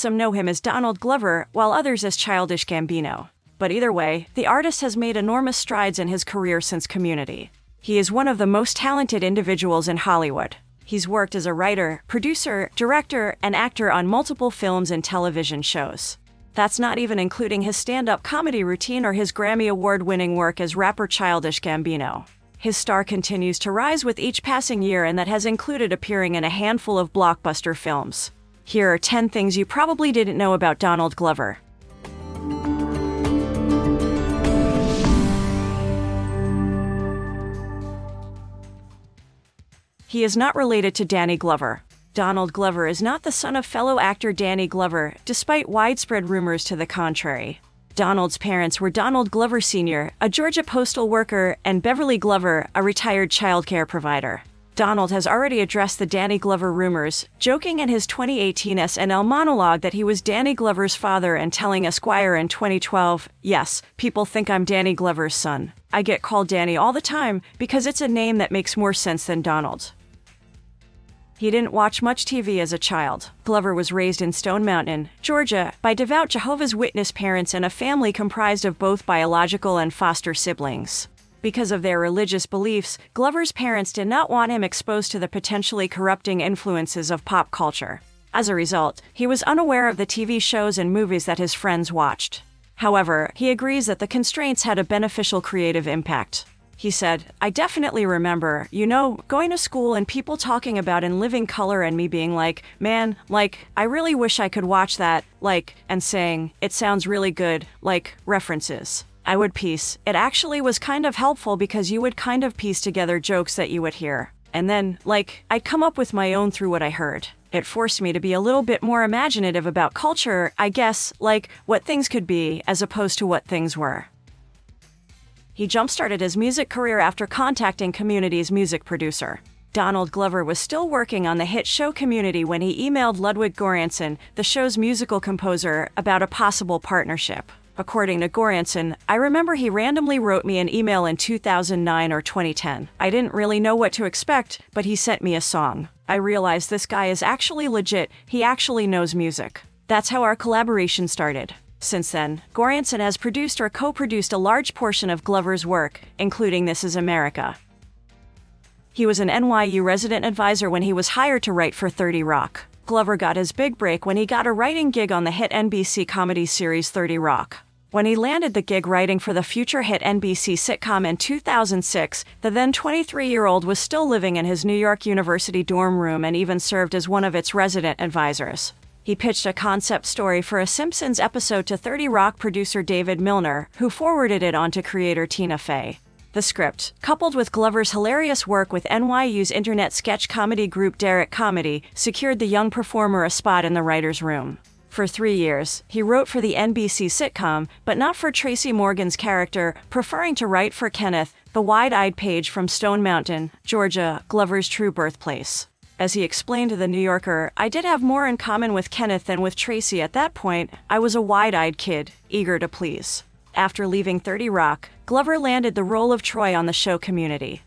some know him as Donald Glover, while others as Childish Gambino. But either way, the artist has made enormous strides in his career since Community. He is one of the most talented individuals in Hollywood. He's worked as a writer, producer, director, and actor on multiple films and television shows. That's not even including his stand-up comedy routine or his Grammy Award-winning work as rapper Childish Gambino. His star continues to rise with each passing year, and that has included appearing in a handful of blockbuster films. Here are 10 things you probably didn't know about Donald Glover. He is not related to Danny Glover. Donald Glover is not the son of fellow actor Danny Glover, despite widespread rumors to the contrary. Donald's parents were Donald Glover Sr., a Georgia postal worker, and Beverly Glover, a retired childcare provider. Donald has already addressed the Danny Glover rumors, joking in his 2018 SNL monologue that he was Danny Glover's father and telling Esquire in 2012, "Yes, people think I'm Danny Glover's son. I get called Danny all the time because it's a name that makes more sense than Donald." He didn't watch much TV as a child. Glover was raised in Stone Mountain, Georgia, by devout Jehovah's Witness parents and a family comprised of both biological and foster siblings. Because of their religious beliefs, Glover's parents did not want him exposed to the potentially corrupting influences of pop culture. As a result, he was unaware of the TV shows and movies that his friends watched. However, he agrees that the constraints had a beneficial creative impact. He said, "I definitely remember, going to school and people talking about In Living Color and me being like, man, I really wish I could watch that, and saying, it sounds really good, references. I would piece. It actually was kind of helpful because you would kind of piece together jokes that you would hear. And then, I'd come up with my own through what I heard. It forced me to be a little bit more imaginative about culture, I guess, what things could be as opposed to what things were." He jump-started his music career after contacting Community's music producer. Donald Glover was still working on the hit show Community when he emailed Ludwig Göransson, the show's musical composer, about a possible partnership. According to Göransson, "I remember he randomly wrote me an email in 2009 or 2010. I didn't really know what to expect, but he sent me a song. I realized this guy is actually legit, he actually knows music. That's how our collaboration started." Since then, Göransson has produced or co-produced a large portion of Glover's work, including This Is America. He was an NYU resident advisor when he was hired to write for 30 Rock. Glover got his big break when he got a writing gig on the hit NBC comedy series 30 Rock. When he landed the gig writing for the future hit NBC sitcom in 2006, the then 23-year-old was still living in his New York University dorm room and even served as one of its resident advisors. He pitched a concept story for a Simpsons episode to 30 Rock producer David Milner, who forwarded it on to creator Tina Fey. The script, coupled with Glover's hilarious work with NYU's internet sketch comedy group Derek Comedy, secured the young performer a spot in the writer's room. For 3 years, he wrote for the NBC sitcom, but not for Tracy Morgan's character, preferring to write for Kenneth, the wide-eyed page from Stone Mountain, Georgia, Glover's true birthplace. As he explained to The New Yorker, "I did have more in common with Kenneth than with Tracy at that point. I was a wide-eyed kid, eager to please." After leaving 30 Rock, Glover landed the role of Troy on the show Community.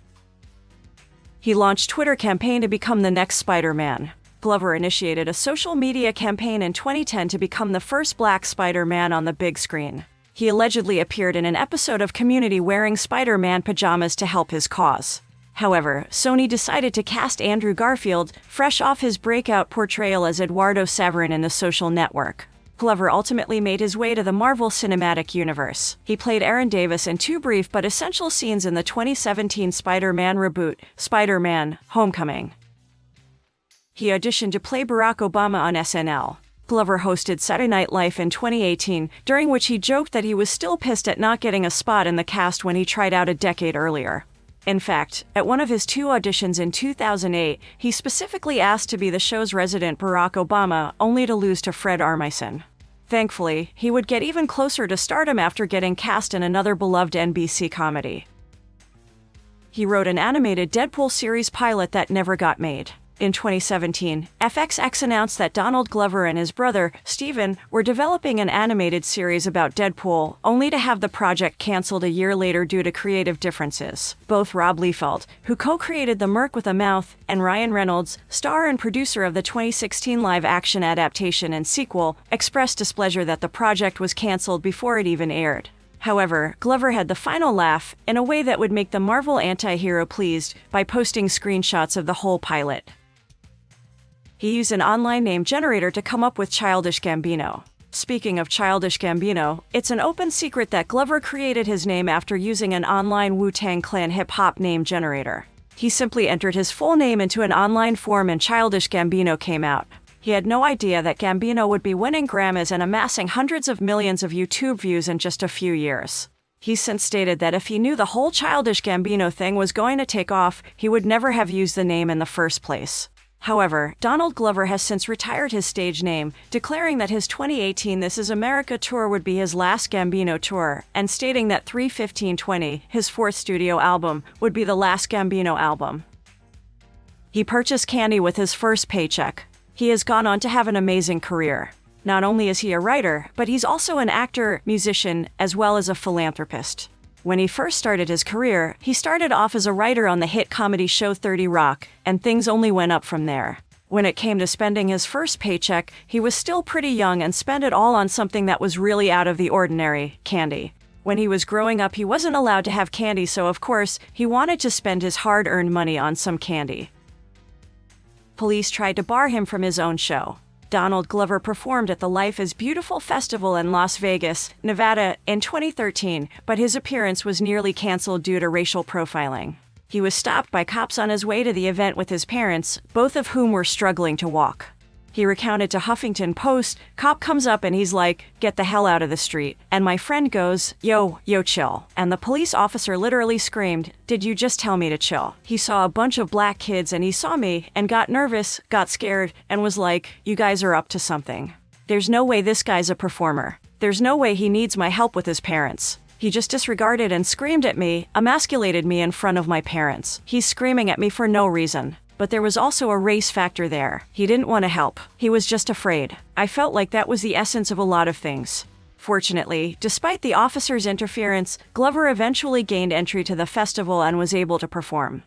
He launched a Twitter campaign to become the next SpiderMan. Glover initiated a social media campaign in 2010 to become the first Black Spider-Man on the big screen. He allegedly appeared in an episode of Community wearing Spider-Man pajamas to help his cause. However, Sony decided to cast Andrew Garfield, fresh off his breakout portrayal as Eduardo Severin in The Social Network. Glover ultimately made his way to the Marvel Cinematic Universe. He played Aaron Davis in 2 brief but essential scenes in the 2017 Spider-Man reboot, Spider-Man: Homecoming. He auditioned to play Barack Obama on SNL. Glover hosted Saturday Night Live in 2018, during which he joked that he was still pissed at not getting a spot in the cast when he tried out a decade earlier. In fact, at one of his 2 auditions in 2008, he specifically asked to be the show's resident Barack Obama, only to lose to Fred Armisen. Thankfully, he would get even closer to stardom after getting cast in another beloved NBC comedy. He wrote an animated Deadpool series pilot that never got made. In 2017, FXX announced that Donald Glover and his brother, Steven, were developing an animated series about Deadpool, only to have the project canceled a year later due to creative differences. Both Rob Liefeld, who co-created The Merc with a Mouth, and Ryan Reynolds, star and producer of the 2016 live-action adaptation and sequel, expressed displeasure that the project was canceled before it even aired. However, Glover had the final laugh in a way that would make the Marvel anti-hero pleased by posting screenshots of the whole pilot. He used an online name generator to come up with Childish Gambino. Speaking of Childish Gambino, it's an open secret that Glover created his name after using an online Wu-Tang Clan hip-hop name generator. He simply entered his full name into an online form and Childish Gambino came out. He had no idea that Gambino would be winning Grammys and amassing hundreds of millions of YouTube views in just a few years. He's since stated that if he knew the whole Childish Gambino thing was going to take off, he would never have used the name in the first place. However, Donald Glover has since retired his stage name, declaring that his 2018 This Is America tour would be his last Gambino tour, and stating that 3/15/20, his fourth studio album, would be the last Gambino album. He purchased candy with his first paycheck. He has gone on to have an amazing career. Not only is he a writer, but he's also an actor, musician, as well as a philanthropist. When he first started his career, he started off as a writer on the hit comedy show 30 Rock, and things only went up from there. When it came to spending his first paycheck, he was still pretty young and spent it all on something that was really out of the ordinary, candy. When he was growing up, he wasn't allowed to have candy, so of course, he wanted to spend his hard-earned money on some candy. Police tried to bar him from his own show. Donald Glover performed at the Life is Beautiful festival in Las Vegas, Nevada, in 2013, but his appearance was nearly canceled due to racial profiling. He was stopped by cops on his way to the event with his parents, both of whom were struggling to walk. He recounted to Huffington Post, "Cop comes up and he's like, 'Get the hell out of the street.' And my friend goes, 'Yo, chill.' And the police officer literally screamed, 'Did you just tell me to chill?' He saw a bunch of black kids and he saw me and got nervous, got scared, and was like, 'You guys are up to something. There's no way this guy's a performer. There's no way he needs my help with his parents. He just disregarded and screamed at me, emasculated me in front of my parents. He's screaming at me for no reason.' But there was also a race factor there. He didn't want to help. He was just afraid. I felt like that was the essence of a lot of things." Fortunately, despite the officer's interference, Glover eventually gained entry to the festival and was able to perform.